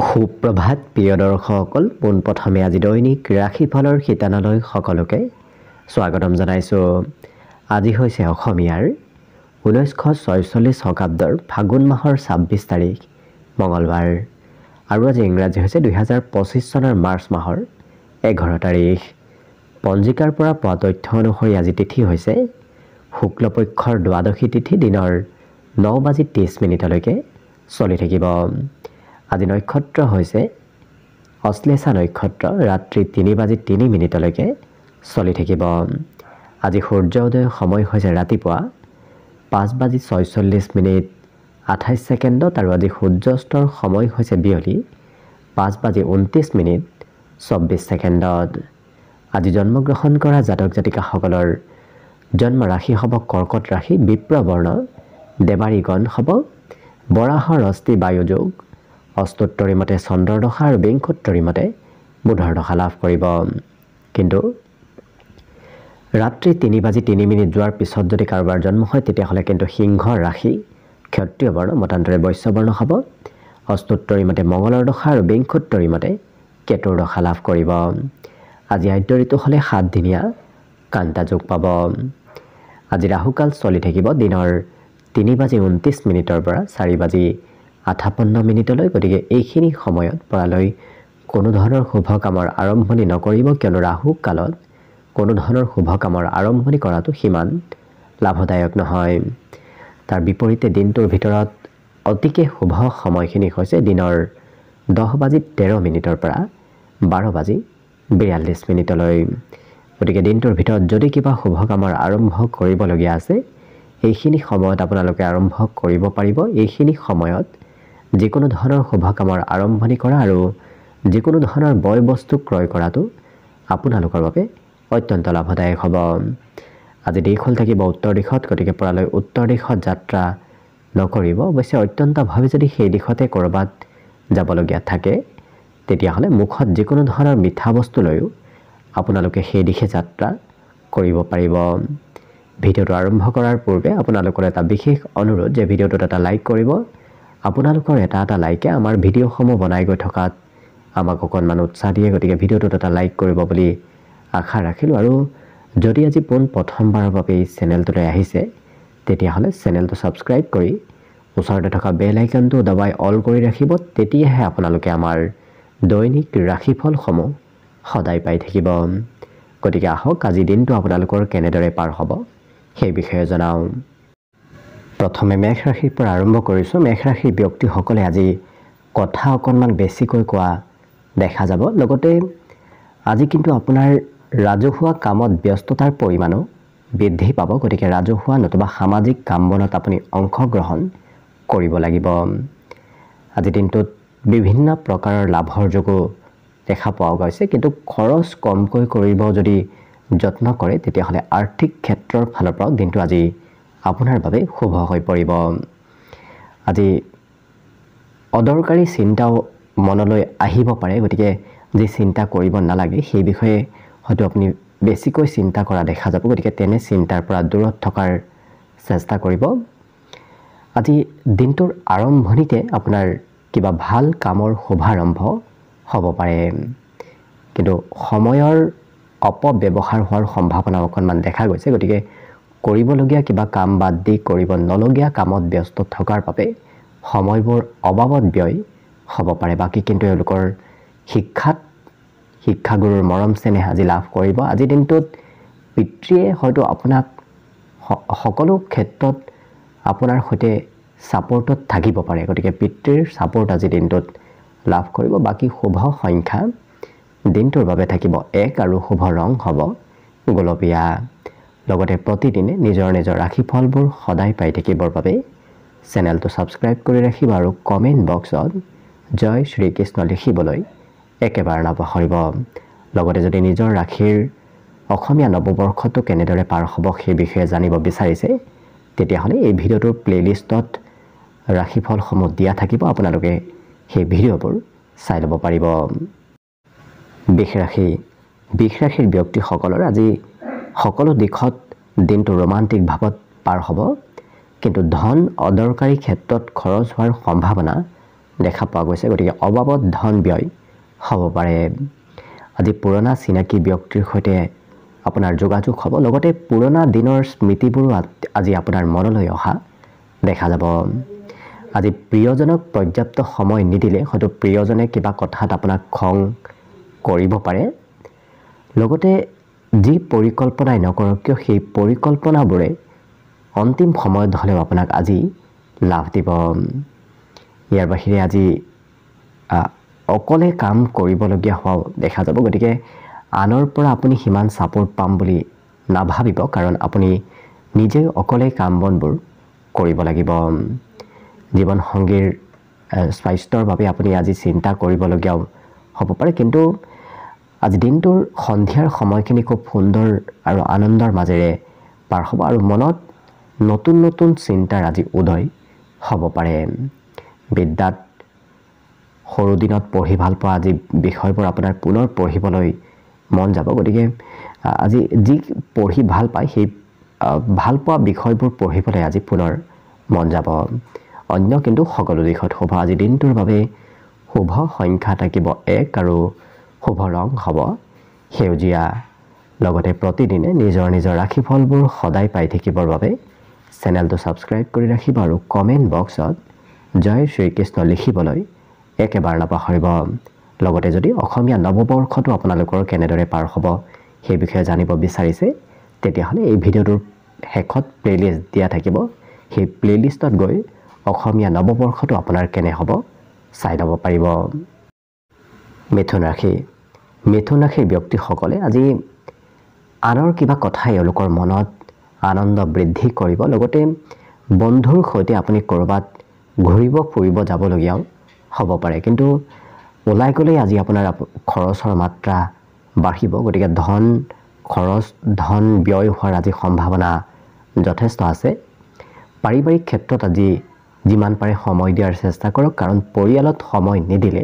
সুপ্ৰভাত প্ৰিয় দৰ্শকসকল, পোনপ্ৰথমে আজি দৈনিক ৰাশিফলৰ শিতানলৈ সকলোকে স্বাগতম জনাইছোঁ। আজি হৈছে অসমীয়াৰ 1946 শকাব্দৰ ফাগুন মাহৰ 26 তাৰিখ মঙলবাৰ আৰু আজি ইংৰাজী হৈছে 2025 চনৰ মাৰ্চ মাহৰ 11 তাৰিখ। পঞ্জিকাৰ পৰা পোৱা তথ্য অনুসৰি আজি তিথি হৈছে শুক্লপক্ষৰ দ্বাদশী তিথি, দিনৰ 9:30 চলি থাকিব। আজি নক্ষত্ৰ হৈছে অশ্লেষা নক্ষত্ৰ, ৰাত্ৰি 3:03 চলি থাকিব। আজি সূৰ্য উদয়ৰ সময় হৈছে ৰাতিপুৱা 5:46 আৰু আজি সূৰ্যাস্তৰ সময় হৈছে বিয়লি 5:29 আজি জন্মগ্ৰহণ কৰা জাতক জাতিকাসকলৰ জন্ম ৰাশি হ'ব কৰ্কট ৰাশি, বিপ্ৰবৰ্ণ, দেৱাৰীগণ হ'ব বৰাহৰ অস্থি বায়ুযোগ, অস্তোত্তৰী মতে চন্দ্ৰৰ দশা আৰু বিংশোত্তৰী মতে বুধৰ দশা লাভ কৰিব। কিন্তু ৰাত্ৰি 3:03 যোৱাৰ পিছত যদি কাৰোবাৰ জন্ম হয় তেতিয়াহ'লে কিন্তু সিংহ ৰাশি, ক্ষত্ৰিয় বৰ্ণ, মতান্তৰে বৈশ্য বৰ্ণ হ'ব, অস্তোত্তৰী মতে মঙলৰ দশা আৰু বিংশোত্তৰী মতে কেতুৰ দশা লাভ কৰিব। আজি আদ্য ঋতু হ'লে 7 দিনীয়া কান্তা যোগ পাব। আজি ৰাহুকাল চলি থাকিব দিনৰ 3:29 পৰা 4:58। গতিকে এইখিনি সময়ত পৰালৈ কোনো ধৰণৰ শুভ কামৰ আৰম্ভণি নকৰিব, কিয়নো ৰাহু কালত কোনো ধৰণৰ শুভ কামৰ আৰম্ভণি কৰাটো সিমান লাভদায়ক নহয়। তাৰ বিপৰীতে দিনটোৰ ভিতৰত অতিকে শুভ সময়খিনি হৈছে দিনৰ 10:13 পৰা 12:42। গতিকে দিনটোৰ ভিতৰত যদি কিবা শুভ কামৰ আৰম্ভ কৰিবলগীয়া আছে এইখিনি সময়ত আপোনালোকে আৰম্ভ কৰিব পাৰিব। এইখিনি সময়ত যিকোনো ধৰণৰ শুভ কামৰ আৰম্ভণি কৰা আৰু যিকোনো ধৰণৰ বয় বস্তু ক্ৰয় কৰাটো আপোনালোকৰ বাবে অত্যন্ত লাভদায়ক হ'ব। আজি দিশ হ'ল থাকিব উত্তৰ দিশত, গতিকে পৰালৈ উত্তৰ দিশত যাত্ৰা নকৰিব। অৱশ্যে অত্যন্তভাৱে যদি সেই দিশতে ক'ৰবাত যাবলগীয়া থাকে তেতিয়াহ'লে মুখত যিকোনো ধৰণৰ মিঠা বস্তু লৈও আপোনালোকে সেই দিশে যাত্ৰা কৰিব পাৰিব। ভিডিঅ'টো আৰম্ভ কৰাৰ পূৰ্বে আপোনালোকৰ এটা বিশেষ অনুৰোধ যে ভিডিঅ'টোত এটা লাইক কৰিব। আপোনালোকৰ এটা লাইকে আমাৰ ভিডিঅ'সমূহ বনাই গৈ থকাত আমাক অকণমান উৎসাহ দিয়ে, গতিকে ভিডিঅ'টোত এটা লাইক কৰিব বুলি আশা ৰাখিলোঁ। আৰু যদি আজি প্ৰথমবাৰৰ বাবে এই চেনেলটোলৈ আহিছে তেতিয়াহ'লে চেনেলটো ছাবস্ক্ৰাইব কৰি ওচৰতে থকা বেল আইকনটো দবাই অল কৰি ৰাখিব, তেতিয়াহে আপোনালোকে আমাৰ দৈনিক ৰাশিফলসমূহ সদায় পাই থাকিব। গতিকে আহক আজি দিনটো আপোনালোকৰ কেনেদৰে পাৰ হ'ব সেই বিষয়ে জনাওঁ। প্ৰথমে মেষ ৰাশিৰ পৰা আৰম্ভ কৰিছোঁ। মেষ ৰাশিৰ ব্যক্তিসকলে আজি কথা অকণমান বেছিকৈ কোৱা দেখা যাব। লগতে আজি কিন্তু আপোনাৰ ৰাজহুৱা কামত ব্যস্ততাৰ পৰিমাণো বৃদ্ধি পাব। গতিকে ৰাজহুৱা নতুবা সামাজিক কাম বনত আপুনি অংশগ্ৰহণ কৰিব লাগিব। আজি দিনটোত বিভিন্ন প্ৰকাৰৰ লাভৰ যোগো দেখা পোৱা গৈছে, কিন্তু খৰচ কমকৈ কৰিব যদি যত্ন কৰে তেতিয়াহ'লে আৰ্থিক ক্ষেত্ৰৰ ফালৰ পৰাও দিনটো আজি আপোনাৰ বাবে শুভ হৈ পৰিব। আজি অদৰকাৰী চিন্তাও মনলৈ আহিব পাৰে, গতিকে যি চিন্তা কৰিব নালাগে সেই বিষয়ে হয়তো আপুনি বেছিকৈ চিন্তা কৰা দেখা যাব। গতিকে তেনে চিন্তাৰ পৰা দূৰত থকাৰ চেষ্টা কৰিব। আজি দিনটোৰ আৰম্ভণিতে আপোনাৰ কিবা ভাল কামৰ শুভাৰম্ভ হ'ব পাৰে, কিন্তু সময়ৰ অপব্যৱহাৰ হোৱাৰ সম্ভাৱনা অকণমান দেখা গৈছে। গতিকে কৰিবলগীয়া কিবা কাম বাদ দি কৰিব নলগীয়া কামত ব্যস্ত থকাৰ বাবে সময়বোৰ অবাবত ব্যয় হ'ব পাৰে। বাকী কিন্তু এওঁলোকৰ শিক্ষাগুৰুৰ মৰম চেনেহ আজি লাভ কৰিব। আজিৰ দিনটোত পিতৃয়ে হয়তো আপোনাক সকলো ক্ষেত্ৰত আপোনাৰ সৈতে ছাপৰ্টত থাকিব পাৰে, গতিকে পিতৃৰ ছাপৰ্ট আজিৰ দিনটোত লাভ কৰিব। বাকী শুভ সংখ্যা দিনটোৰ বাবে থাকিব 1 আৰু শুভ ৰং হ'ব গোলপীয়া। লগতে প্ৰতিদিনে নিজৰ ৰাশিফলবোৰ সদায় পাই থাকিবৰ বাবে চেনেলটো ছাবস্ক্ৰাইব কৰি ৰাখিব আৰু কমেণ্ট বক্সত জয় শ্ৰীকৃষ্ণ লিখিবলৈ একেবাৰে নাপাহৰিব। লগতে যদি নিজৰ ৰাশিৰ অসমীয়া নৱবৰ্ষটো কেনেদৰে পাৰ হ'ব সেই বিষয়ে জানিব বিচাৰিছে তেতিয়াহ'লে এই ভিডিঅ'টোৰ প্লে'লিষ্টত ৰাশিফলসমূহ দিয়া থাকিব, আপোনালোকে সেই ভিডিঅ'বোৰ চাই ল'ব পাৰিব। বৃষ ৰাশিৰ ব্যক্তিসকলৰ আজি সকলো দিশত দিনটো ৰোমান্টিক ভাৱত পাৰ হ'ব, কিন্তু ধন অদৰকাৰী ক্ষেত্ৰত খৰচ হোৱাৰ সম্ভাৱনা দেখা পোৱা গৈছে গতিকে অবাবত ধন ব্যয় হ'ব পাৰে আজি পুৰণা চিনাকি ব্যক্তিৰ সৈতে আপোনাৰ যোগাযোগ হ'ব লগতে পুৰণা দিনৰ স্মৃতিবোৰো আজি আপোনাৰ মনলৈ অহা দেখা যাব আজি প্ৰিয়জনক পৰ্যাপ্ত সময় নিদিলে হয়তো প্ৰিয়জনে কিবা কথাত আপোনাক খং কৰিব পাৰে লগতে যি পৰিকল্পনাই নকৰক কিয় সেই পৰিকল্পনাবোৰে অন্তিম সময়ত হ'লেও আপোনাক আজি লাভ দিব ইয়াৰ বাহিৰে আজি অকলে কাম কৰিবলগীয়া হোৱা দেখা যাব গতিকে আনৰ পৰা আপুনি সিমান ছাপোৰ্ট পাম বুলি নাভাবিব কাৰণ আপুনি নিজে অকলে কাম বনবোৰ কৰিব লাগিব জীৱন সংগীৰ স্বাস্থ্যৰ বাবে আপুনি আজি চিন্তা কৰিবলগীয়া হ'ব পাৰে কিন্তু আজি দিনটোৰ সন্ধিয়াৰ সময়খিনি খুব সুন্দৰ আৰু আনন্দৰ মাজেৰে পাৰ হ'ব আৰু মনত নতুন নতুন চিন্তাৰ আজি উদয় হ'ব পাৰে বিদ্যাত সৰু দিনত পঢ়ি ভাল পোৱা আজি বিষয়বোৰ আপোনাৰ পুনৰ পঢ়িবলৈ মন যাব গতিকে আজি যি পঢ়ি ভাল পায় সেই ভাল পোৱা বিষয়বোৰ পঢ়িবলৈ আজি পুনৰ মন যাব অন্য কিন্তু সকলো দিশত শুভ আজি দিনটোৰ বাবে শুভ সংখ্যা থাকিব 1 আৰু শুভ ৰং হ'ব সেউজীয়া লগতে প্ৰতিদিনে নিজৰ নিজৰ ৰাশিফলবোৰ সদায় পাই থাকিবৰ বাবে চেনেলটো ছাবস্ক্ৰাইব কৰি ৰাখিব আৰু কমেণ্ট বক্সত জয় শ্ৰীকৃষ্ণ লিখিবলৈ একেবাৰে নাপাহৰিব লগতে যদি অসমীয়া নৱবৰ্ষটো আপোনালোকৰ কেনেদৰে পাৰ হ'ব সেই বিষয়ে জানিব বিচাৰিছে তেতিয়াহ'লে এই ভিডিঅ'টোৰ শেষত প্লেলিষ্ট দিয়া থাকিব সেই প্লেলিষ্টত গৈ অসমীয়া নৱবৰ্ষটো আপোনাৰ কেনে হ'ব চাই ল'ব পাৰিব মিথুন ৰাশিৰ ব্যক্তিসকলে আজি আনৰ কিবা কথাই এওঁলোকৰ মনত আনন্দ বৃদ্ধি কৰিব লগতে বন্ধুৰ সৈতে আপুনি ক'ৰবাত ঘূৰিব ফুৰিব যাবলগীয়াও হ'ব পাৰে কিন্তু ওলাই গ'লে আজি আপোনাৰ খৰচৰ মাত্ৰা বাঢ়িব গতিকে ধন ব্যয় হোৱাৰ আজি সম্ভাৱনা যথেষ্ট আছে পাৰিবাৰিক ক্ষেত্ৰত আজি যিমান পাৰে সময় দিয়াৰ চেষ্টা কৰক কাৰণ পৰিয়ালত সময় নিদিলে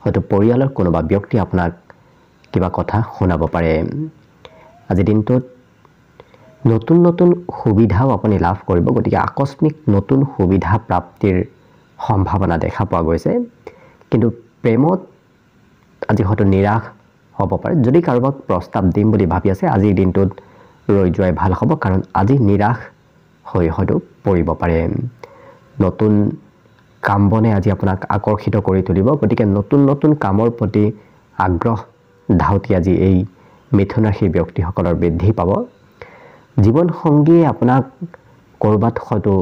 হয়তো পৰিয়ালৰ কোনোবা ব্যক্তি আপোনাক কিবা কথা শুনাব পাৰে আজি দিনটোত নতুন নতুন সুবিধাও আপুনি লাভ কৰিব গতিকে আকস্মিক নতুন সুবিধা প্ৰাপ্তিৰ সম্ভাৱনা দেখা পোৱা গৈছে কিন্তু প্ৰেমত আজি হয়তো নিৰাশ হ'ব পাৰে যদি কাৰোবাক প্ৰস্তাৱ দিম বুলি ভাবি আছে আজিৰ দিনটোত ৰৈ যোৱাই ভাল হ'ব কাৰণ আজি নিৰাশ হৈ হয়তো পৰিব পাৰে নতুন কাম বনে আজি আপোনাক আকৰ্ষিত কৰি তুলিব গতিকে নতুন নতুন কামৰ প্ৰতি আগ্ৰহ ধাউতি আজি এই মিথুন ৰাশিৰ ব্যক্তিসকলৰ বৃদ্ধি পাব জীৱন সংগীয়ে আপোনাক ক'ৰবাত হয়তো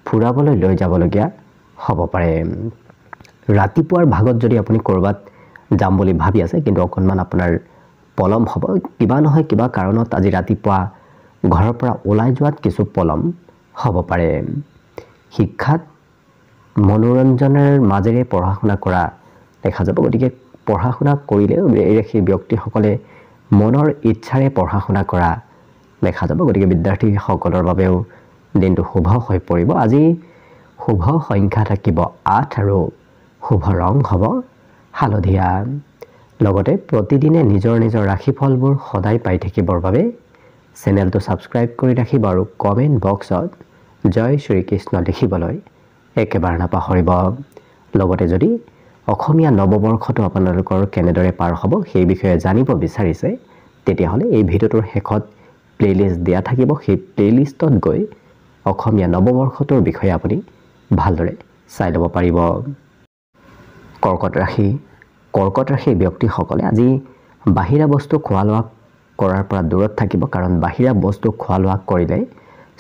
ফুৰাবলৈ লৈ যাবলগীয়া হ'ব পাৰে ৰাতিপুৱাৰ ভাগত যদি আপুনি ক'ৰবাত যাম বুলি ভাবি আছে কিন্তু অকণমান আপোনাৰ পলম হ'ব কিবা নহয় কিবা কাৰণত আজি ৰাতিপুৱা ঘৰৰ পৰা ওলাই যোৱাত কিছু পলম হ'ব পাৰে শিক্ষাত মনোৰঞ্জনৰ মাজেৰে পঢ়া শুনা কৰা দেখা যাব গতিকে পঢ়া শুনা কৰিলেও এই ৰাশিৰ ব্যক্তিসকলে মনৰ ইচ্ছাৰে পঢ়া শুনা কৰা দেখা যাব গতিকে বিদ্যাৰ্থীসকলৰ বাবেও দিনটো শুভ হৈ পৰিব আজি শুভ সংখ্যা থাকিব 8 আৰু শুভ ৰং হ'ব হালধীয়া লগতে প্ৰতিদিনে নিজৰ নিজৰ ৰাশিফলবোৰ সদায় পাই থাকিবৰ বাবে চেনেলটো ছাবস্ক্ৰাইব কৰি ৰাখিব আৰু কমেণ্ট বক্সত জয় শ্ৰীকৃষ্ণ লিখিবলৈ একেবাৰে নাপাহৰিব লগতে যদি অসমীয়া নৱবৰ্ষটো আপোনালোকৰ কেনেদৰে পাৰ হ'ব সেই বিষয়ে জানিব বিচাৰিছে তেতিয়াহ'লে এই ভিডিঅ'টোৰ শেষত প্লেলিষ্ট দিয়া থাকিব সেই প্লেলিষ্টত গৈ অসমীয়া নৱবৰ্ষটোৰ বিষয়ে আপুনি ভালদৰে চাই ল'ব পাৰিব কৰ্কট ৰাশিৰ ব্যক্তিসকলে আজি বাহিৰা বস্তু খোৱা লোৱা কৰাৰ পৰা দূৰত থাকিব কাৰণ বাহিৰা বস্তু খোৱা লোৱা কৰিলে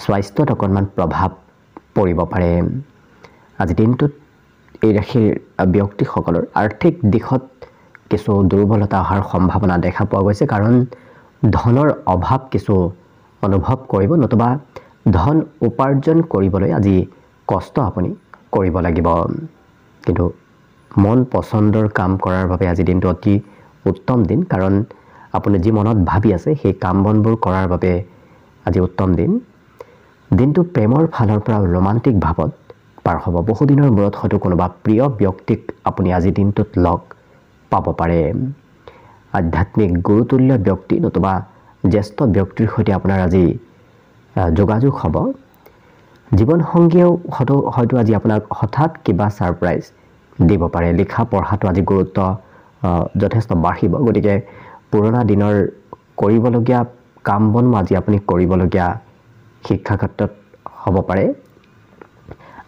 স্বাস্থ্যত অকণমান প্ৰভাৱ পৰিব পাৰে আজি দিনটোত এই ৰাশিৰ ব্যক্তিসকলৰ আৰ্থিক দিশত কিছু দুৰ্বলতা অহাৰ সম্ভাৱনা দেখা পোৱা গৈছে কাৰণ ধনৰ অভাৱ কিছু অনুভৱ কৰিব নতুবা ধন উপাৰ্জন কৰিবলৈ আজি কষ্ট আপুনি কৰিব লাগিব কিন্তু মন পছন্দৰ কাম কৰাৰ বাবে আজি দিনটো অতি উত্তম দিন কাৰণ আপুনি যি মনত ভাবি আছে সেই কাম বনবোৰ কৰাৰ বাবে আজি উত্তম দিনটো প্ৰেমৰ ফালৰ পৰা ৰোমান্টিক ভাৱত পাৰ হ'ব বহুদিনৰ মূৰত হয়তো কোনোবা প্ৰিয় ব্যক্তিক আপুনি আজি দিনটোত লগ পাব পাৰে আধ্যাত্মিক গুৰুতুল্য ব্যক্তি নতুবা জ্যেষ্ঠ ব্যক্তিৰ সৈতে আপোনাৰ আজি যোগাযোগ হ'ব জীৱন সংগীয়েও হয়তো আজি আপোনাক হঠাৎ কিবা ছাৰপ্ৰাইজ দিব পাৰে। লিখা পঢ়াটো আজি গুৰুত্ব যথেষ্ট বাঢ়িব। গতিকে পুৰণা দিনৰ কৰিবলগীয়া কাম বন আজি আপুনি কৰিবলগীয়া শিক্ষা ক্ষেত্ৰত হ'ব পাৰে।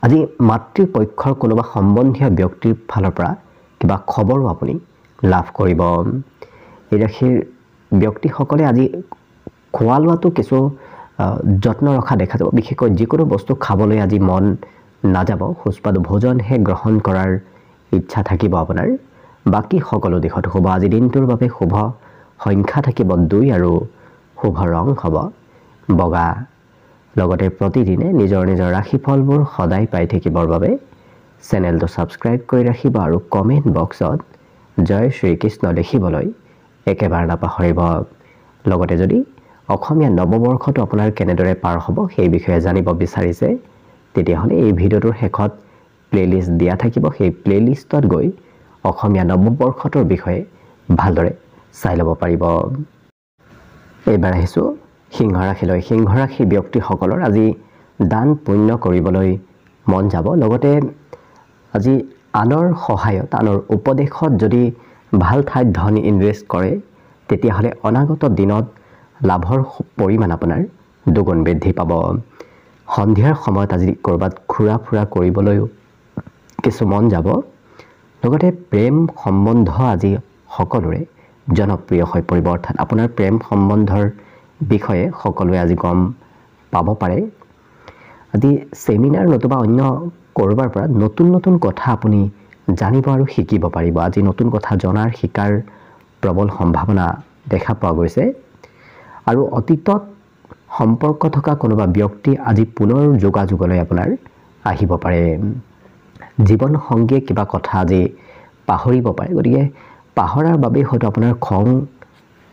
আজি মাতৃপক্ষৰ কোনোবা সম্বন্ধীয় ব্যক্তিৰ ফালৰ পৰা কিবা খবৰো আপুনি লাভ কৰিব। এই ৰাশিৰ ব্যক্তিসকলে আজি খোৱা লোৱাটো কিছু যত্ন ৰখা দেখা যাব। বিশেষকৈ যিকোনো বস্তু খাবলৈ আজি মন নাযাব, সুস্বাদু ভোজনহে গ্ৰহণ কৰাৰ ইচ্ছা থাকিব আপোনাৰ। বাকী সকলো দিশত শুভ। আজি দিনটোৰ বাবে শুভ সংখ্যা থাকিব 2 আৰু শুভ ৰং হ'ব বগা। লগতে প্ৰতিদিনে নিজৰ নিজৰ ৰাশিফলবোৰ সদায় পাই থাকিবৰ বাবে চেনেলটো ছাবস্ক্ৰাইব কৰি ৰাখিব আৰু কমেণ্ট বক্সত জয় শ্ৰীকৃষ্ণ লিখিবলৈ একেবাৰে নাপাহৰিব। লগতে যদি অসমীয়া নৱবৰ্ষটো আপোনাৰ কেনেদৰে পাৰ হ'ব সেই বিষয়ে জানিব বিচাৰিছে, তেতিয়াহ'লে এই ভিডিঅ'টোৰ শেষত প্লেলিষ্ট দিয়া থাকিব। সেই প্লেলিষ্টত গৈ অসমীয়া নৱবৰ্ষটোৰ বিষয়ে ভালদৰে চাই ল'ব পাৰিব। এইবাৰ আহিছোঁ সিংহ ৰাশিলৈ। সিংহ ৰাশিৰ ব্যক্তিসকলৰ আজি দান পুণ্য কৰিবলৈ মন যাব। লগতে আজি আনৰ সহায়ত, আনৰ উপদেশত যদি ভাল ঠাইত ধন ইনভেষ্ট কৰে, তেতিয়াহ'লে অনাগত দিনত লাভৰ পৰিমাণ আপোনাৰ দুগুণ বৃদ্ধি পাব। সন্ধিয়াৰ সময়ত আজি ক'ৰবাত ঘূৰা ফুৰা কৰিবলৈও কিছু মন যাব। লগতে প্ৰেম সম্বন্ধ আজি সকলোৰে জনপ্ৰিয় হৈ পৰিব। অৰ্থাৎ আপোনাৰ প্ৰেম সম্বন্ধৰ বিষয়ে সকলোৱে আজি গম পাব পাৰে। আজি ছেমিনাৰ নতুবা অন্য ক'ৰবাৰ পৰা নতুন নতুন কথা আপুনি জানিব আৰু শিকিব পাৰিব। আজি নতুন কথা জনাৰ শিকাৰ প্ৰবল সম্ভাৱনা দেখা পোৱা গৈছে। আৰু অতীতত সম্পৰ্ক থকা কোনোবা ব্যক্তি আজি পুনৰ যোগাযোগলৈ আপোনাৰ আহিব পাৰে। জীৱন সংগীয়ে কিবা কথা আজি পাহৰিব পাৰে। গতিকে পাহৰাৰ বাবেই হয়তো আপোনাৰ খং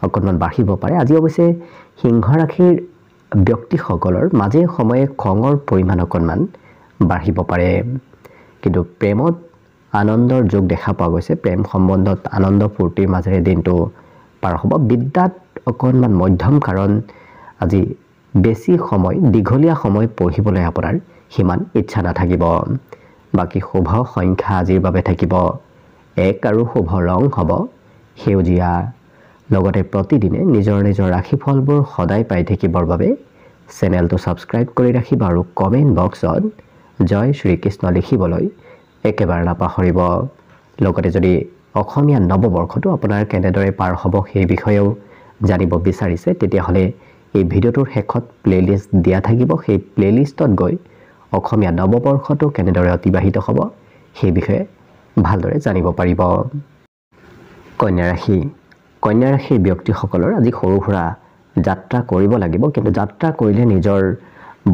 অকণমান বাঢ়িব পাৰে। আজি অৱশ্যে সিংহ ৰাশিৰ ব্যক্তিসকলৰ মাজে সময়ে খঙৰ পৰিমাণ অকণমান বাঢ়িব পাৰে। কিন্তু প্ৰেমত আনন্দৰ যোগ দেখা পোৱা গৈছে। প্ৰেম সম্বন্ধত আনন্দ ফূৰ্তিৰ মাজেৰে দিনটো পাৰ হ'ব। বিদ্যাত অকণমান মধ্যম, কাৰণ আজি বেছি সময়, দীঘলীয়া সময় পঢ়িবলৈ আপোনাৰ সিমান ইচ্ছা নাথাকিব। বাকী শুভ সংখ্যা আজিৰ বাবে থাকিব 1 আৰু শুভ ৰং হ'ব সেউজীয়া। লগতে প্ৰতিদিনে নিজৰ নিজৰ ৰাশিফলবোৰ সদায় পাই থাকিবৰ বাবে চেনেলটো ছাবস্ক্ৰাইব কৰি ৰাখিব আৰু কমেণ্ট বক্সত জয় শ্ৰীকৃষ্ণ লিখিবলৈ একেবাৰে নাপাহৰিব। লগতে যদি অসমীয়া নৱবৰ্ষটো আপোনাৰ কেনেদৰে পাৰ হ'ব সেই বিষয়েও জানিব বিচাৰিছে, তেতিয়াহ'লে এই ভিডিঅ'টোৰ শেষত প্লেলিষ্ট দিয়া থাকিব। সেই প্লেলিষ্টত গৈ অসমীয়া নৱবৰ্ষটো কেনেদৰে অতিবাহিত হ'ব সেই বিষয়ে ভালদৰে জানিব পাৰিব। কন্যা ৰাশি। কন্যা ৰাশিৰ ব্যক্তিসকলৰ আজি সৰু সুৰা যাত্ৰা কৰিব লাগিব, কিন্তু যাত্ৰা কৰিলে নিজৰ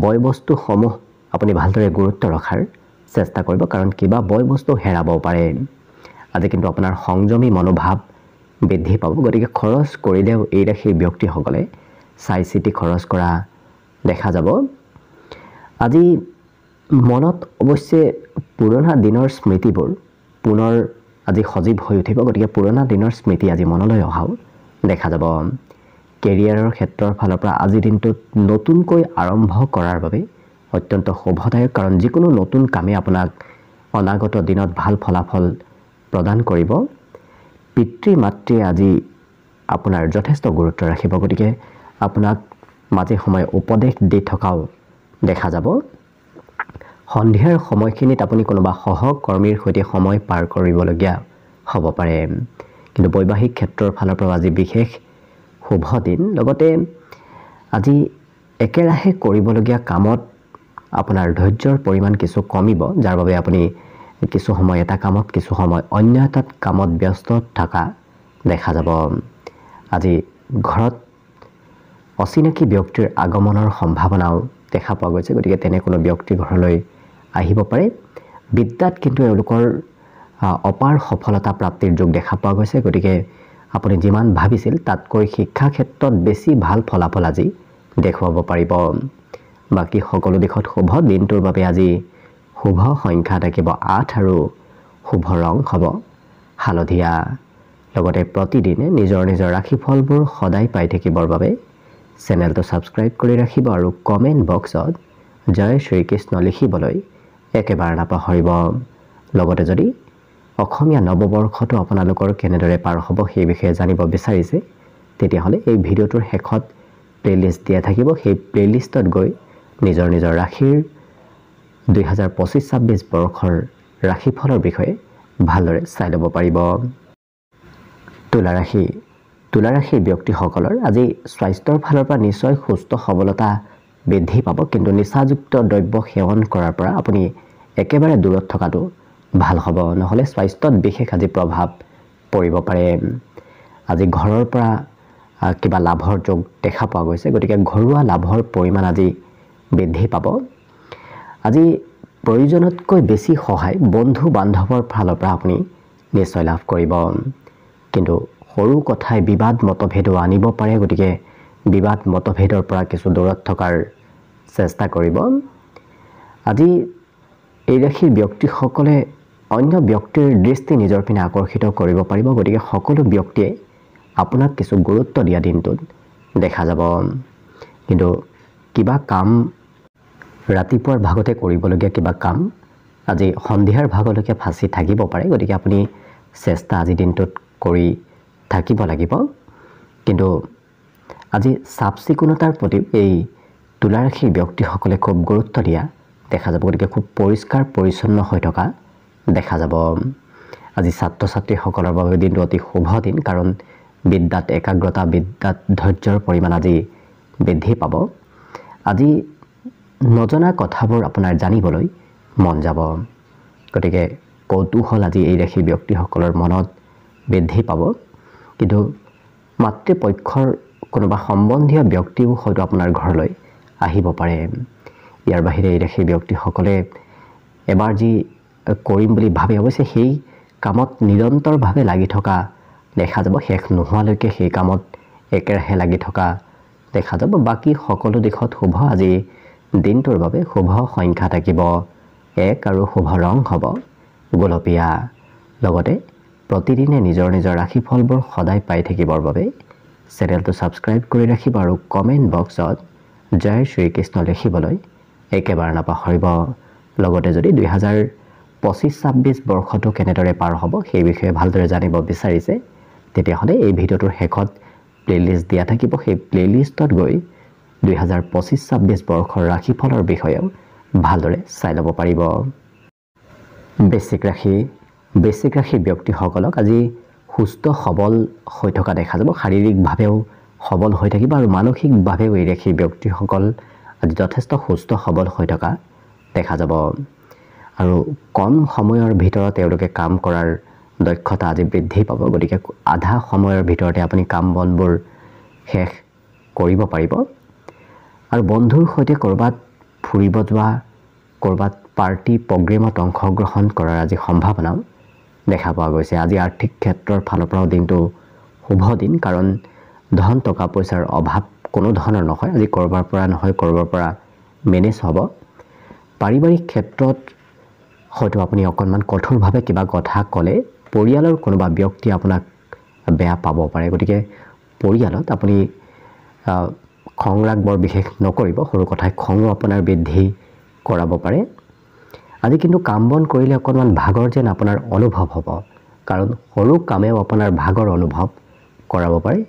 বয় বস্তুসমূহ আপুনি ভালদৰে গুৰুত্ব ৰখাৰ চেষ্টা কৰিব, কাৰণ কিবা বয় বস্তু হেৰাব পাৰে। আজি কিন্তু আপোনাৰ সংযমী মনোভাৱ বৃদ্ধি পাব। গতিকে খৰচ কৰিলেও এই ৰাশিৰ ব্যক্তিসকলে চাই চিতি খৰচ কৰা দেখা যাব। আজি মনত অৱশ্যে পুৰণা দিনৰ স্মৃতিবোৰ পুনৰ আজি সজীৱ হৈ উঠিব। গতিকে পুৰণা দিনৰ স্মৃতি আজি মনলৈ অহাও দেখা যাব। কেৰিয়াৰৰ ক্ষেত্ৰৰ ফালৰ পৰা আজিৰ দিনটোত নতুনকৈ আৰম্ভ কৰাৰ বাবে অত্যন্ত শুভদায়ক, কাৰণ যিকোনো নতুন কামে আপোনাক অনাগত দিনত ভাল ফলাফল প্ৰদান কৰিব। পিতৃ মাতৃয়ে আজি আপোনাৰ যথেষ্ট গুৰুত্ব ৰাখিব। গতিকে আপোনাক মাজে সময়ে উপদেশ দি থকাও দেখা যাব। সন্ধিয়াৰ সময়খিনিত আপুনি কোনোবা সহকৰ্মীৰ সৈতে সময় পাৰ কৰিবলগীয়া হ'ব পাৰে। কিন্তু বৈবাহিক ক্ষেত্ৰৰ ফালৰ পৰা আজি বিশেষ শুভ দিন। লগতে আজি একেৰাহে কৰিবলগীয়া কামত আপোনাৰ ধৈৰ্যৰ পৰিমাণ কিছু কমিব, যাৰ বাবে আপুনি কিছু সময় এটা কামত, কিছু সময় অন্য এটা কামত ব্যস্ত থকা দেখা যাব। আজি ঘৰত অচিনাকি ব্যক্তিৰ আগমনৰ সম্ভাৱনাও দেখা পোৱা গৈছে। গতিকে তেনে কোনো ব্যক্তি ঘৰলৈ আহিব পাৰে। বিদ্যাত কিন্তু এওঁলোকৰ অপাৰ সফলতা প্ৰাপ্তিৰ যোগ দেখা পোৱা গৈছে। গতিকে আপুনি যিমান ভাবিছিল তাতকৈ শিক্ষা ক্ষেত্ৰত বেছি ভাল ফলাফল আজি দেখুৱাব পাৰিব। বাকী সকলো দিশত শুভ। দিনটোৰ বাবে আজি শুভ সংখ্যা থাকিব 8 আৰু শুভ ৰং হ'ব হালধীয়া। লগতে প্ৰতিদিনে নিজৰ নিজৰ ৰাশিফলবোৰ সদায় পাই থাকিবৰ বাবে চেনেলটো ছাবস্ক্ৰাইব কৰি ৰাখিব আৰু কমেণ্ট বক্সত জয় শ্ৰীকৃষ্ণ লিখিবলৈ একেবাৰে নাপাহৰিব। লগতে যদি অসমীয়া নৱবৰ্ষটো আপোনালোকৰ কেনেদৰে পাৰ হ'ব সেই বিষয়ে জানিব বিচাৰিছে তেতিয়াহ'লে এই ভিডিঅ'টোৰ শেষত প্লেলিষ্ট দিয়া থাকিব সেই প্লেলিষ্টত গৈ নিজৰ নিজৰ ৰাশিৰ 2025-26 বৰ্ষৰ ৰাশিফলৰ বিষয়ে ভালদৰে চাই ল'ব পাৰিব। তুলা ৰাশিৰ ব্যক্তিসকলৰ আজি স্বাস্থ্যৰ ফালৰ পৰা নিশ্চয় সুস্থ সবলতা বৃদ্ধি পাব, কিন্তু নিচাযুক্ত দ্ৰব্য সেৱন কৰাৰ পৰা আপুনি একেবাৰে দূৰত থকাটো ভাল হ'ব, নহ'লে স্বাস্থ্যত বিশেষ আজি প্ৰভাৱ পৰিব পাৰে। আজি ঘৰৰ পৰা কিবা লাভৰ যোগ দেখা পোৱা গৈছে, গতিকে ঘৰুৱা লাভৰ পৰিমাণ আজি বৃদ্ধি পাব। আজি প্ৰয়োজনতকৈ বেছি সহায় বন্ধু বান্ধৱৰ ফালৰ পৰা আপুনি নিশ্চয় লাভ কৰিব, কিন্তু সৰু কথাই বিবাদ মতভেদো আনিব পাৰে, গতিকে বিবাদ মতভেদৰ পৰা কিছু দূৰত থকাৰ চেষ্টা কৰিব। আজি এই ৰাশিৰ ব্যক্তিসকলে অন্য ব্যক্তিৰ দৃষ্টি নিজৰ পিনে আকৰ্ষিত কৰিব পাৰিব, গতিকে সকলো ব্যক্তিয়ে আপোনাক কিছু গুৰুত্ব দিয়া দিনটোত দেখা যাব। কিন্তু কিবা কাম ৰাতিপুৱাৰ ভাগতে কৰিবলগীয়া কিবা কাম আজি সন্ধিয়াৰ ভাগলৈকে ফাঁচি থাকিব পাৰে, গতিকে আপুনি চেষ্টা আজি দিনটোত কৰি থাকিব লাগিব। কিন্তু আজি চাফ চিকুণতাৰ প্ৰতি এই তুলা ৰাশিৰ ব্যক্তিসকলে খুব গুৰুত্ব দিয়া দেখা যাব, গতিকে খুব পৰিষ্কাৰ পৰিচ্ছন্ন হৈ থকা দেখা যাব। আজি ছাত্ৰ ছাত্ৰীসকলৰ বাবে দিনটো অতি শুভ দিন, কাৰণ বিদ্যাত একাগ্ৰতা, বিদ্যাত ধৈৰ্যৰ পৰিমাণ আজি বৃদ্ধি পাব। আজি নজনা কথাবোৰ আপোনাৰ জানিবলৈ মন যাব, গতিকে কৌতূহল আজি এই ৰাশিৰ ব্যক্তিসকলৰ মনত বৃদ্ধি পাব। কিন্তু মাতৃপক্ষৰ কোনোবা সম্বন্ধীয় ব্যক্তিও হয়তো আপোনাৰ ঘৰলৈ আহিব পাৰে। ইয়াৰ বাহিৰে এই ৰাশিৰ ব্যক্তিসকলে এবাৰ যি কৰিম বুলি ভাবে, অৱশ্যে সেই কামত নিৰন্তৰভাৱে লাগি থকা দেখা যাব, শেষ নোহোৱালৈকে সেই কামত একেৰাহে লাগি থকা দেখা যাব। বাকী সকলো দিশত শুভ আজি দিনটোৰ বাবে। শুভ সংখ্যা থাকিব 1 আৰু শুভ ৰং হ'ব গোলপীয়া। লগতে প্ৰতিদিনে নিজৰ নিজৰ ৰাশিফলবোৰ সদায় পাই থাকিবৰ বাবে চেনেলটো ছাবস্ক্ৰাইব কৰি ৰাখিব আৰু কমেণ্ট বক্সত জয় শ্ৰীকৃষ্ণ লিখিবলৈ একেবাৰে নাপাহৰিব। লগতে যদি 2025-26 বৰ্ষটো কেনেদৰে পাৰ হ'ব সেই বিষয়ে ভালদৰে জানিব বিচাৰিছে তেতিয়াহ'লে এই ভিডিঅ'টোৰ শেষত প্লেলিষ্ট দিয়া থাকিব, সেই প্লেলিষ্টত গৈ 2025-26 বৰ্ষৰ ৰাশিফলৰ বিষয়েও ভালদৰে চাই ল'ব পাৰিব। বৃশ্চিক ৰাশি ব্যক্তিসকলক আজি সুস্থ সবল হৈ থকা দেখা যাব, শাৰীৰিকভাৱেও সবল হৈ থাকিব আৰু মানসিকভাৱেও এই ৰাশিৰ ব্যক্তিসকল আজি যথেষ্ট সুস্থ সবল হৈ থকা দেখা যাব। আৰু কম সময়ৰ ভিতৰত তেওঁলোকে কাম কৰাৰ দক্ষতা আজি বৃদ্ধি পাব, গতিকে আধা সময়ৰ ভিতৰতে আপুনি কাম বনবোৰ শেষ কৰিব পাৰিব। আৰু বন্ধুৰ সৈতে ক'ৰবাত ফুৰিব যোৱা, ক'ৰবাত পাৰ্টি প্ৰগ্ৰেমত অংশগ্ৰহণ কৰাৰ আজি সম্ভাৱনাও দেখা পোৱা গৈছে। আজি আৰ্থিক ক্ষেত্ৰৰ ফালৰ পৰাও দিনটো শুভ দিন, কাৰণ ধন টকা পইচাৰ অভাৱ কোনো ধৰণৰ নহয়। আজি ক'ৰবাৰ পৰা নহয় ক'ৰবাৰ পৰা মেনেজ হ'ব। পাৰিবাৰিক ক্ষেত্ৰত হয়তো আপুনি অকণমান কঠোৰভাৱে কিবা কথা ক'লে পৰিয়ালৰ কোনোবা ব্যক্তি আপোনাক বেয়া পাব পাৰে, গতিকে পৰিয়ালত আপুনি খং ৰাগ বৰ বিশেষ নকৰিব, সৰু কথাই খঙো আপোনাৰ বৃদ্ধি কৰাব পাৰে। আজি কিন্তু কাম বন কৰিলে অকণমান ভাগৰ যেন আপোনাৰ অনুভৱ হ'ব, কাৰণ সৰু কামেও আপোনাৰ ভাগৰ অনুভৱ কৰাব পাৰে,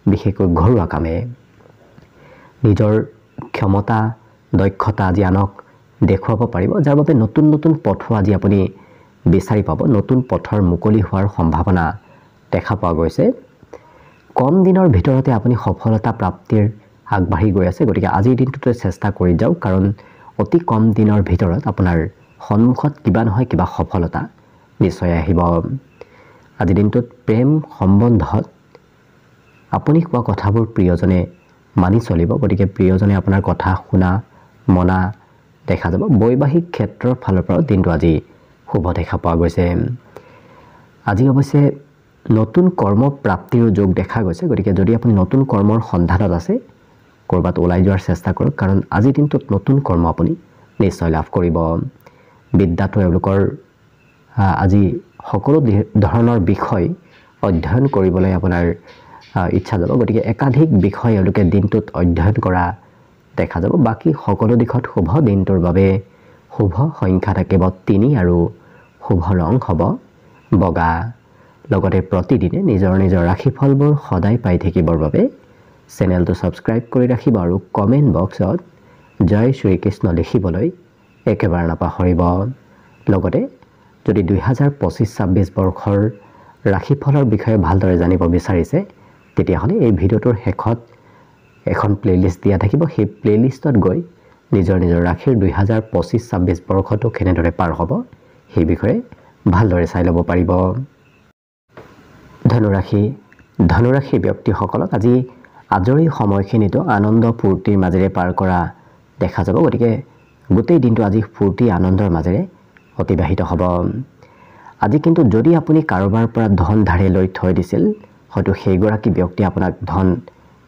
বিশেষকৈ ঘৰুৱা কামে। নিজৰ ক্ষমতা দক্ষতা আজি আনক দেখুৱাব পাৰিব, যাৰ বাবে নতুন নতুন পথো আজি আপুনি বিচাৰি পাব, নতুন পথৰ মুকলি হোৱাৰ সম্ভাৱনা দেখা পোৱা গৈছে। কম দিনৰ ভিতৰতে আপুনি সফলতা প্ৰাপ্তিৰ আগবাঢ়ি গৈ আছে, গতিকে আজিৰ দিনটোতে চেষ্টা কৰি যাওক, কাৰণ অতি কম দিনৰ ভিতৰত আপোনাৰ সন্মুখত কিবা নহয় কিবা সফলতা নিশ্চয় আহিব। আজিৰ দিনটোত প্ৰেম সম্বন্ধত আপুনি কোৱা কথাবোৰ প্ৰিয়জনে মানি চলিব, গতিকে প্ৰিয়জনে আপোনাৰ কথা শুনা মনা দেখা যাব। বৈবাহিক ক্ষেত্ৰৰ ফালৰ পৰাও দিনটো আজি শুভ দেখা পোৱা গৈছে। আজি অৱশ্যে নতুন কৰ্ম প্ৰাপ্তিৰ যোগ দেখা গৈছে, গতিকে যদি আপুনি নতুন কৰ্মৰ সন্ধানত আছে ক'ৰবাত ওলাই যোৱাৰ চেষ্টা কৰক, কাৰণ আজিৰ দিনটোত নতুন কৰ্ম আপুনি নিশ্চয় লাভ কৰিব। বিদ্যাটো এওঁলোকৰ আজি সকলো ধৰণৰ বিষয় অধ্যয়ন কৰিবলৈ আপোনাৰ ইচ্ছা যাব, গতিকে একাধিক বিষয় এওঁলোকে দিনটোত অধ্যয়ন কৰা দেখা যাব। বাকী সকলো দিশত শুভ দিনটোৰ বাবে শুভ সংখ্যা থাকিব 3 আৰু শুভ ৰং হ'ব বগা লগতে প্ৰতিদিনে নিজৰ নিজৰ ৰাশিফলবোৰ সদায় পাই থাকিবৰ বাবে চেনেলটো ছাবস্ক্ৰাইব কৰি ৰাখিব আৰু কমেণ্ট বক্সত জয় শ্ৰীকৃষ্ণ লিখিবলৈ একেবাৰে নাপাহৰিব। লগতে যদি 2025-26 বৰ্ষৰ ৰাশিফলৰ বিষয়ে ভালদৰে জানিব বিচাৰিছে তেতিয়াহ'লে এই ভিডিঅ'টোৰ শেষত এখন প্লেলিষ্ট দিয়া থাকিব। সেই প্লেলিষ্টত গৈ নিজৰ নিজৰ ৰাশিৰ 2025-26 বৰ্ষটো কেনেদৰে পাৰ হ'ব সেই বিষয়ে ভালদৰে চাই ল'ব পাৰিব। ধনুৰাশি ব্যক্তিসকলক আজি আজৰি সময়খিনিতো আনন্দ ফূৰ্তিৰ মাজেৰে পাৰ কৰা দেখা যাব। গতিকে গোটেই দিনটো আজি ফূৰ্তি আনন্দৰ মাজেৰে অতিবাহিত হ'ব। আজি কিন্তু যদি আপুনি কাৰোবাৰ পৰা ধন ধাৰে লৈ থৈ দিছিল হয়তো সেইগৰাকী ব্যক্তি আপোনাক ধন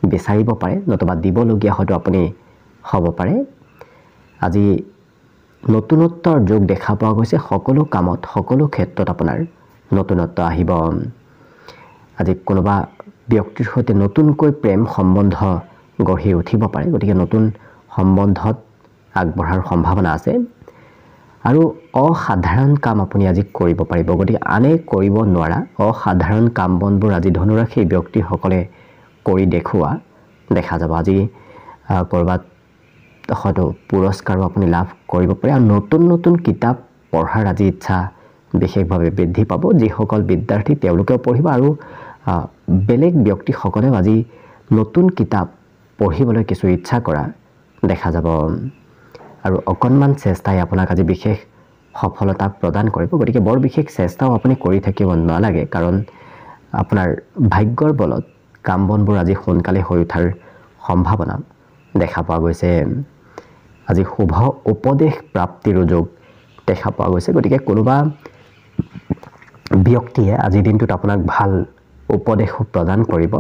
বিচাৰিব পাৰে নতুবা দিবলগীয়া হয়তো আপুনি হ'ব পাৰে। আজি নতুনত্বৰ যোগ দেখা পোৱা গৈছে। সকলো কামত সকলো ক্ষেত্ৰত আপোনাৰ নতুনত্ব আহিব। আজি কোনোবা ব্যক্তিৰ সৈতে নতুনকৈ প্ৰেম সম্বন্ধ গঢ়ি উঠিব পাৰে। গতিকে নতুন সম্বন্ধত আগবঢ়াৰ সম্ভাৱনা আছে আৰু অসাধাৰণ কাম আপুনি আজি কৰিব পাৰিব। গতিকে আনে কৰিব নোৱাৰা অসাধাৰণ কাম বনবোৰ আজি ধনুৰাশি ব্যক্তিসকলে কৰি দেখুওৱা দেখা যাব। আজি ক'ৰবাত হয়তো পুৰস্কাৰো আপুনি লাভ কৰিব পাৰে আৰু নতুন নতুন কিতাপ পঢ়াৰ আজি ইচ্ছা বিশেষভাৱে বৃদ্ধি পাব। যিসকল বিদ্যাৰ্থী তেওঁলোকেও পঢ়িব আৰু বেলেগ ব্যক্তিসকলেও আজি নতুন কিতাপ পঢ়িবলৈ কিছু ইচ্ছা কৰা দেখা যাব আৰু অকণমান চেষ্টাই আপোনাক আজি বিশেষ সফলতা প্ৰদান কৰিব। গতিকে বৰ বিশেষ চেষ্টাও আপুনি কৰি থাকিব নালাগে কাৰণ আপোনাৰ ভাগ্যৰ বলত কাম বনবোৰ আজি সোনকালে হৈ উঠাৰ সম্ভাৱনা দেখা পোৱা গৈছে। আজি শুভ উপদেশ প্ৰাপ্তিৰ যোগ দেখা পোৱা গৈছে। গতিকে কোনোবা ব্যক্তিয়ে আজিৰ দিনটোত আপোনাক ভাল উপদেশো প্ৰদান কৰিব।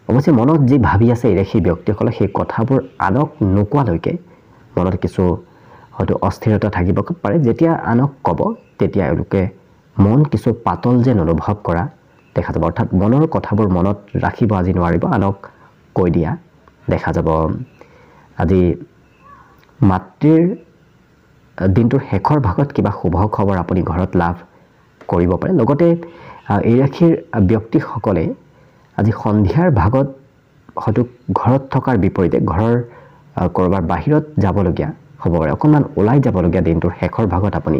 অৱশ্যে মনত যি ভাবি আছে সেই ব্যক্তিসকলে সেই কথাবোৰ আনক নোকোৱালৈকে মনত কিছু হয়তো অস্থিৰতা থাকিব পাৰে। যেতিয়া আনক ক'ব তেতিয়া এওঁলোকে মন কিছু পাতল যেন অনুভৱ কৰা দেখা যাব। অৰ্থাৎ মনৰ কথাবোৰ মনত ৰাখিব আজি নোৱাৰিব, আনক কৈ দিয়া দেখা যাব। আজি মাতৃৰ দিনটোৰ শেষৰ ভাগত কিবা শুভ খবৰ আপুনি ঘৰত লাভ কৰিব পাৰে। লগতে এই ৰাশিৰ ব্যক্তিসকলে আজি সন্ধিয়াৰ ভাগত হয়তো ঘৰত থকাৰ বিপৰীতে ঘৰৰ ক'ৰবাৰ বাহিৰত যাবলগীয়া হ'ব পাৰে। অকণমান ওলাই যাবলগীয়া দিনটোৰ শেষৰ ভাগত আপুনি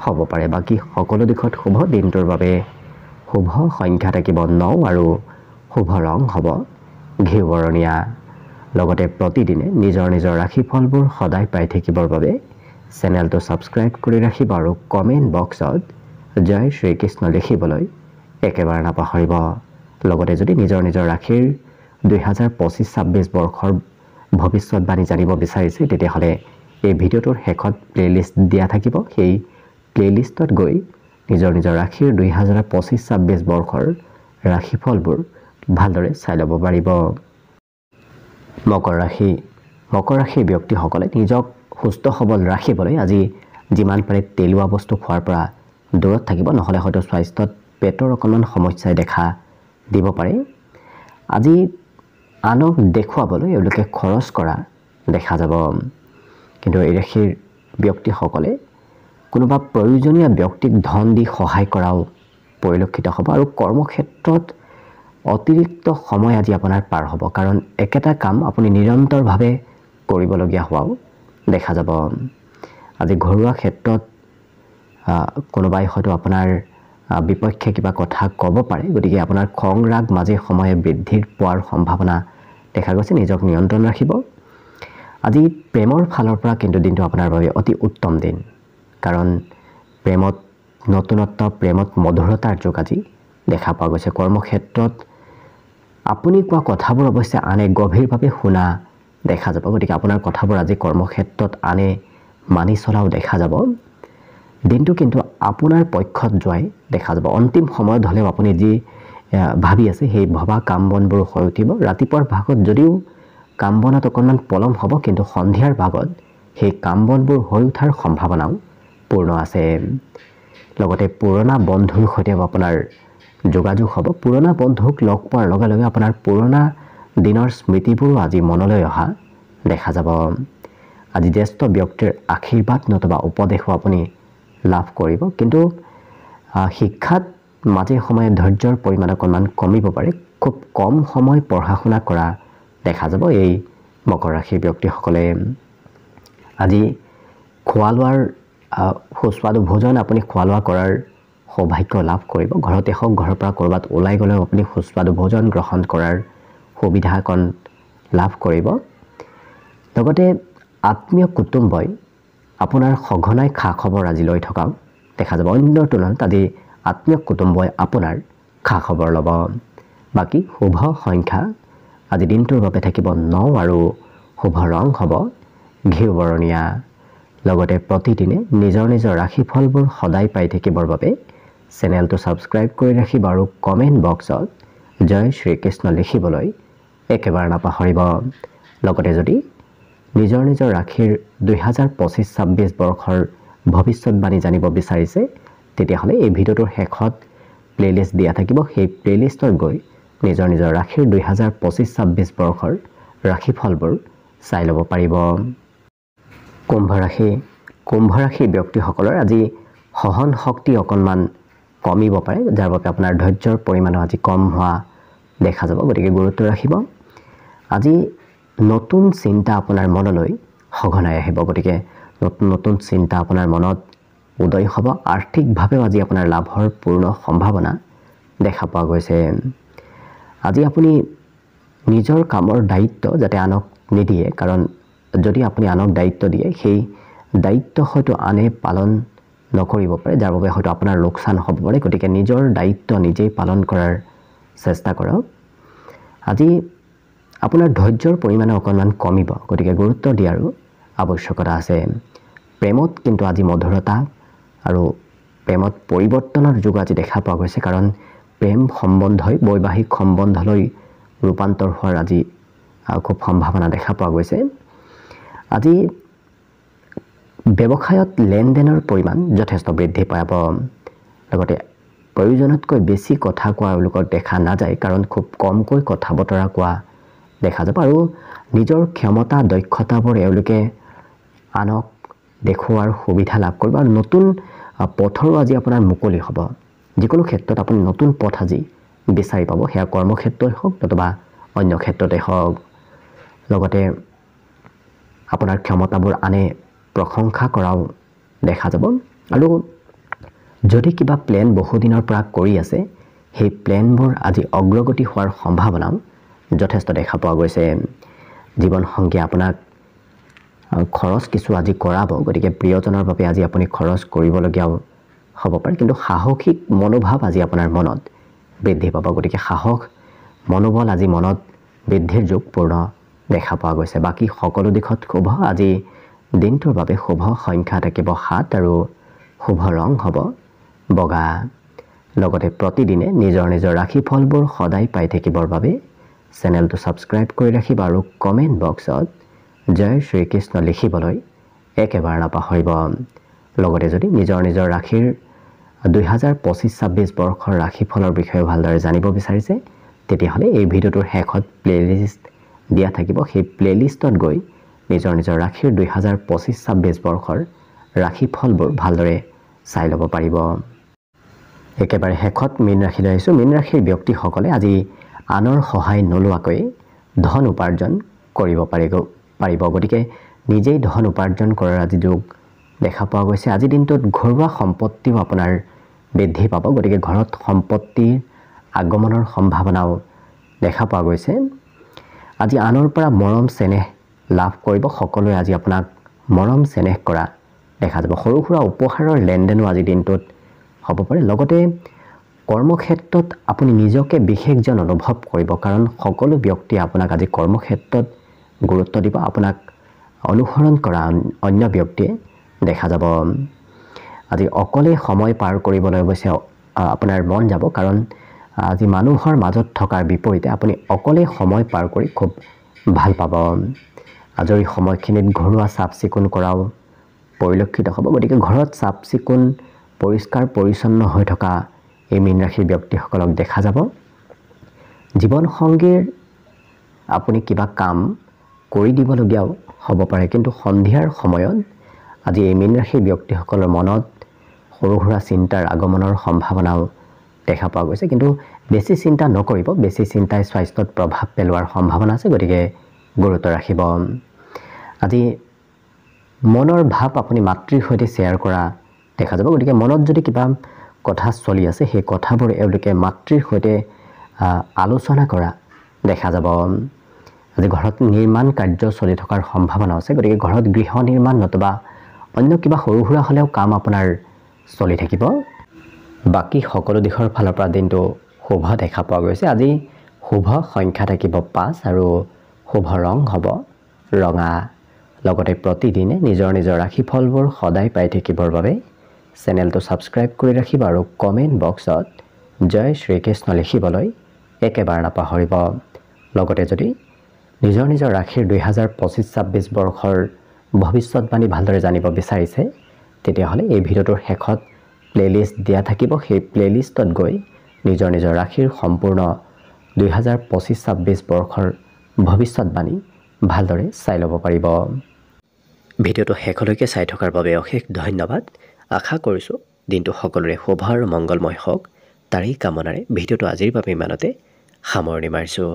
হ'ব পাৰে। বাকী সকলো দিশত শুভ। দিনটোৰ বাবে শুভ সংখ্যা থাকিব 9 আৰু শুভ ৰং হ'ব ঘিউ বৰণীয়া। লগতে প্ৰতিদিনে নিজৰ নিজৰ ৰাশিফলবোৰ সদায় পাই থাকিবৰ বাবে চেনেলটো ছাবস্ক্ৰাইব কৰি ৰাখিব আৰু কমেণ্ট বক্সত জয় শ্ৰীকৃষ্ণ লিখিবলৈ একেবাৰে নাপাহৰিব। লগতে যদি নিজৰ নিজৰ ৰাশিৰ 2025-26 বৰ্ষৰ ভৱিষ্যতবাণী জানিব বিচাৰিছে তেতিয়াহ'লে এই ভিডিঅ'টোৰ শেষত প্লেলিষ্ট দিয়া থাকিব। সেই প্লেলিষ্টত গৈ নিজৰ নিজৰ ৰাশিৰ 2025-26 বৰ্ষৰ ৰাশিফলবোৰ ভালদৰে চাই ল'ব পাৰিব। মকৰ ৰাশিৰ ব্যক্তিসকলে নিজক সুস্থ সবল ৰাখিবলৈ আজি যিমান পাৰে তেলোৱা বস্তু খোৱাৰ পৰা দূৰত থাকিব, নহ'লে হয়তো স্বাস্থ্যত পেটৰ অকণমান সমস্যাই দেখা দিব পাৰে। আজি আনক দেখুৱাবলৈ এওঁলোকে খৰচ কৰা দেখা যাব। কিন্তু এই ৰাশিৰ ব্যক্তিসকলে কোনোবা প্ৰয়োজনীয় ব্যক্তিক ধন দি সহায় কৰাও পৰিলক্ষিত হ'ব আৰু কৰ্মক্ষেত্ৰত অতিৰিক্ত সময় আজি আপোনাৰ পাৰ হ'ব কাৰণ একেটা কাম আপুনি নিৰন্তৰভাৱে কৰিবলগীয়া হোৱাও দেখা যাব। আজি ঘৰুৱা ক্ষেত্ৰত কোনোবাই হয়তো আপোনাৰ বিপক্ষে কিবা কথা ক'ব পাৰে। গতিকে আপোনাৰ খং ৰাগ মাজে সময়ে বৃদ্ধি পোৱাৰ সম্ভাৱনা দেখা গৈছে। নিজক নিয়ন্ত্ৰণ ৰাখিব। আজি প্ৰেমৰ ফালৰ পৰা কিন্তু দিনটো আপোনাৰ বাবে অতি উত্তম দিন কাৰণ প্ৰেমত নতুনত্ব, প্ৰেমত মধুৰতাৰ যোগ আজি দেখা পোৱা গৈছে। কৰ্মক্ষেত্ৰত আপুনি কোৱা কথাবোৰ অৱশ্যে আনে গভীৰভাৱে শুনা দেখা যাব। গতিকে আপোনাৰ কথাবোৰ আজি কৰ্মক্ষেত্ৰত আনে মানি চলাও দেখা যাব। দিনটো কিন্তু আপোনাৰ পক্ষত যোৱাই দেখা যাব। অন্তিম সময়ত হ'লেও আপুনি যি ভাবি আছে সেই ভবা কাম বনবোৰ হৈ উঠিব। ৰাতিপুৱাৰ ভাগত যদিও কাম বনত অকণমান পলম হ'ব কিন্তু সন্ধিয়াৰ ভাগত সেই কাম বনবোৰ হৈ উঠাৰ সম্ভাৱনাও পূৰ্ণ আছে। লগতে পুৰণা বন্ধুৰ সৈতেও আপোনাৰ যোগাযোগ হ'ব। পুৰণা বন্ধুক লগ পোৱাৰ লগে লগে আপোনাৰ পুৰণা দিনৰ স্মৃতিবোৰো আজি মনলৈ অহা দেখা যাব। আজি জ্যেষ্ঠ ব্যক্তিৰ আশীৰ্বাদ নতুবা উপদেশো আপুনি লাভ কৰিব। কিন্তু শিক্ষাত মাজে সময়ে ধৈৰ্যৰ পৰিমাণ অকণমান কমিব পাৰে খুব কম সময় পঢ়া শুনা কৰা দেখা যাব এই মকৰ ৰাশিৰ ব্যক্তিসকলে আজি খোৱা লোৱাৰ সুস্বাদু ভোজন আপুনি খোৱা লোৱা কৰাৰ সৌভাগ্য লাভ কৰিব ঘৰতে হওক ঘৰৰ পৰা ক'ৰবাত ওলাই গ'লেও আপুনি সুস্বাদু ভোজন গ্ৰহণ কৰাৰ সুবিধাকণ লাভ কৰিব লগতে আত্মীয় কুটুম্বই আপোনাৰ সঘনাই খা খবৰ আজি লৈ থকা দেখা যাব অন্যৰ তুলনাত আজি আত্মীয় কুটুম্বই আপোনাৰ খা খবৰ ল'ব বাকী শুভ সংখ্যা আজি দিনটোৰ বাবে থাকিব 9 আৰু শুভ ৰং হ'ব ঘিউ বৰণীয়া লগতে প্ৰতিদিনে নিজৰ নিজৰ ৰাশিফলবোৰ সদায় পাই থাকিবৰ বাবে চেনেলটো ছাবস্ক্ৰাইব কৰি ৰাখিব আৰু কমেণ্ট বক্সত জয় শ্ৰীকৃষ্ণ লিখিবলৈ একেবাৰে নাপাহৰিব লগতে যদি নিজৰ নিজৰ ৰাশিৰ 2025-26 বৰ্ষৰ ভৱিষ্যতবাণী জানিব বিচাৰিছে তেতিয়াহ'লে এই ভিডিঅ'টোৰ শেষত প্লেলিষ্ট দিয়া থাকিব সেই প্লেলিষ্টত গৈ নিজৰ নিজৰ ৰাশিৰ 2025-26 বৰ্ষৰ ৰাশিফলবোৰ চাই ল'ব পাৰিব কুম্ভ ৰাশি ব্যক্তিসকলৰ আজি সহন শক্তি অকণমান কমিব পাৰে যাৰ বাবে আপোনাৰ ধৈৰ্যৰ পৰিমাণো আজি কম হোৱা দেখা যাব গতিকে গুৰুত্ব ৰাখিব আজি নতুন চিন্তা আপোনাৰ মনলৈ সঘনাই আহিব গতিকে নতুন চিন্তা আপোনাৰ মনত উদয় হ'ব আৰ্থিকভাৱেও আজি আপোনাৰ লাভৰ পূৰ্ণ সম্ভাৱনা দেখা পোৱা গৈছে আজি আপুনি নিজৰ কামৰ দায়িত্ব যাতে আনক নিদিয়ে কাৰণ যদি আপুনি আনক দায়িত্ব দিয়ে সেই দায়িত্ব হয়তো আনে পালন নকৰিব পাৰে যাৰ বাবে হয়তো আপোনাৰ লোকচান হ'ব পাৰে গতিকে নিজৰ দায়িত্ব নিজেই পালন কৰাৰ চেষ্টা কৰক আজি আপোনাৰ ধৈৰ্যৰ পৰিমাণে অকণমান কমিব গতিকে গুৰুত্ব দিয়াৰো আৱশ্যকতা আছে প্ৰেমত কিন্তু আজি মধুৰতা আৰু প্ৰেমত পৰিৱৰ্তনৰ যুগ আজি দেখা পোৱা গৈছে কাৰণ প্ৰেম সম্বন্ধই বৈবাহিক সম্বন্ধলৈ ৰূপান্তৰ হোৱাৰ আজি খুব সম্ভাৱনা দেখা পোৱা গৈছে আজি ব্যৱসায়ত লেনদেনৰ পৰিমাণ যথেষ্ট বৃদ্ধি পাব লগতে প্ৰয়োজনতকৈ বেছি কথা কোৱা এওঁলোকক দেখা নাযায় কাৰণ খুব কমকৈ কথা বতৰা কোৱা দেখা যাব আৰু নিজৰ ক্ষমতা দক্ষতাবোৰ এওঁলোকে আনক দেখুৱাৰ সুবিধা লাভ কৰিব আৰু নতুন পথৰো আজি আপোনাৰ মুকলি হ'ব যিকোনো ক্ষেত্ৰত আপুনি নতুন পথ আজি বিচাৰি পাব সেয়া কৰ্মক্ষেত্ৰই হওক নতুবা অন্য ক্ষেত্ৰতে হওক লগতে আপোনাৰ ক্ষমতাবোৰ আনে প্ৰশংসা কৰাও দেখা যাব আৰু যদি কিবা প্লেন বহুদিনৰ পৰা কৰি আছে সেই প্লেনবোৰ আজি অগ্ৰগতি হোৱাৰ সম্ভাৱনাও যথেষ্ট দেখা পোৱা গৈছে জীৱন সংগীয়ে আপোনাক খৰচ কিছু আজি কৰাব গতিকে প্ৰিয়জনৰ বাবে আজি আপুনি খৰচ কৰিবলগীয়াও হ'ব পাৰে কিন্তু সাহসিক মনোভাৱ আজি আপোনাৰ মনত বৃদ্ধি পাব গতিকে সাহস মনোবল আজি মনত বৃদ্ধিৰ যুগ পূৰ্ণ দেখা পোৱা গৈছে বাকী সকলো দিশত শুভ আজি দিনটোৰ বাবে শুভ সংখ্যা থাকিব 7 আৰু শুভ ৰং হ'ব বগা লগতে প্ৰতিদিনে নিজৰ নিজৰ ৰাশিফলবোৰ সদায় পাই থাকিবৰ বাবে চেনেলটো ছাবস্ক্ৰাইব কৰি ৰাখিব আৰু কমেণ্ট বক্সত জয় শ্ৰীকৃষ্ণ লিখিবলৈ একেবাৰে নাপাহৰিব লগতে যদি নিজৰ নিজৰ ৰাশিৰ 2025-26 বৰ্ষৰ ৰাশিফলৰ বিষয়ে ভালদৰে জানিব বিচাৰিছে তেতিয়াহ'লে এই ভিডিঅ'টোৰ শেষত প্লেলিষ্ট দিয়া থাকিব সেই প্লেলিষ্টত গৈ নিজৰ নিজৰ ৰাশিৰ 2025-26 বৰ্ষৰ ৰাশিফলবোৰ ভালদৰে চাই ল'ব পাৰিব একেবাৰে শেষত মীন ৰাশিলৈ আহিছোঁ মীন ৰাশিৰ ব্যক্তিসকলে আজি আনৰ সহায় নোলোৱাকৈ ধন উপাৰ্জন কৰিব পাৰিব গতিকে নিজেই ধন উপাৰ্জন কৰাৰ আজি যুগ দেখা পোৱা গৈছে আজি দিনটোত ঘৰুৱা সম্পত্তিও আপোনাৰ বৃদ্ধি পাব গতিকে ঘৰত সম্পত্তিৰ আগমনৰ সম্ভাৱনাও দেখা পোৱা গৈছে আজি আনৰ পৰা মৰম চেনেহ লাভ কৰিব সকলোৱে আজি আপোনাক মৰম চেনেহ কৰা দেখা যাব সৰু সুৰা উপহাৰৰ লেনদেনো আজি দিনটোত হ'ব পাৰে লগতে কৰ্মক্ষেত্ৰত আপুনি নিজকে বিশেষজন অনুভৱ কৰিব কাৰণ সকলো ব্যক্তিয়ে আপোনাক আজি কৰ্মক্ষেত্ৰত গুৰুত্ব দিব আপোনাক অনুসৰণ কৰা অন্য ব্যক্তিয়ে দেখা যাব আজি অকলে সময় পাৰ কৰিবলৈ অৱশ্যে আপোনাৰ মন যাব কাৰণ আজি মানুহৰ মাজত থকাৰ বিপৰীতে আপুনি অকলে সময় পাৰ কৰি খুব ভাল পাব আজৰি সময়খিনিত ঘৰুৱা চাফ চিকুণ কৰাও পৰিলক্ষিত হ'ব গতিকে ঘৰত চাফ চিকুণ পৰিষ্কাৰ পৰিচ্ছন্ন হৈ থকা এই মীন ৰাশিৰ ব্যক্তিসকলক দেখা যাব জীৱন সংগীৰ আপুনি কিবা কাম কৰি দিবলগীয়াও হ'ব পাৰে কিন্তু সন্ধিয়াৰ সময়ত আজি এই মীন ৰাশিৰ ব্যক্তিসকলৰ মনত সৰু সুৰা চিন্তাৰ আগমনৰ সম্ভাৱনাও দেখা পোৱা গৈছে, কিন্তু বেছি চিন্তা নকৰিব। বেছি চিন্তাই স্বাস্থ্যত প্ৰভাৱ পেলোৱাৰ সম্ভাৱনা আছে, গতিকে গুৰুত্ব ৰাখিব। আজি মনৰ ভাৱ আপুনি মাতৃৰ সৈতে শ্বেয়াৰ কৰা দেখা যাব, গতিকে মনত যদি কিবা কথা চলি আছে সেই কথাবোৰ এওঁলোকে মাতৃৰ সৈতে আলোচনা কৰা দেখা যাব। আজি ঘৰত নিৰ্মাণ কাৰ্য চলি থকাৰ সম্ভাৱনা আছে, গতিকে ঘৰত গৃহ নিৰ্মাণ নতুবা অন্য কিবা সৰু সুৰা হ'লেও কাম আপোনাৰ চলি থাকিব। বাকী সকলো দিশৰ ফালৰ পৰা দিনটো শুভ দেখা পোৱা গৈছে। আজি শুভ সংখ্যা থাকিব 5 আৰু শুভ ৰং হ'ব ৰঙা। লগতে প্ৰতিদিনে নিজৰ নিজৰ ৰাশিফলবোৰ সদায় পাই থাকিবৰ বাবে চেনেলটো ছাবস্ক্ৰাইব কৰি ৰাখিব আৰু কমেণ্ট বক্সত জয় শ্ৰীকৃষ্ণ লিখিবলৈ একেবাৰে নাপাহৰিব। লগতে যদি নিজৰ নিজৰ ৰাশিৰ 2025-26 বৰ্ষৰ ভৱিষ্যতবাণী ভালদৰে জানিব বিচাৰিছে, তেতিয়াহ'লে এই ভিডিঅ'টোৰ শেষত প্লেলিষ্ট দিয়া থাকিব। সেই প্লেলিষ্টত গৈ নিজৰ নিজৰ ৰাশিৰ সম্পূৰ্ণ 2025-26 বৰ্ষৰ ভৱিষ্যতবাণী ভালদৰে চাই ল'ব পাৰিব। ভিডিঅ'টো শেষলৈকে চাই থকাৰ বাবে অশেষ ধন্যবাদ। আশা কৰিছোঁ দিনটো সকলোৰে শুভ আৰু মংগলময় হওক, তাৰেই কামনাৰে ভিডিঅ'টো আজিৰ বাবে ইমানতে সামৰণি মাৰিছোঁ।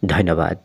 ধন্যবাদ।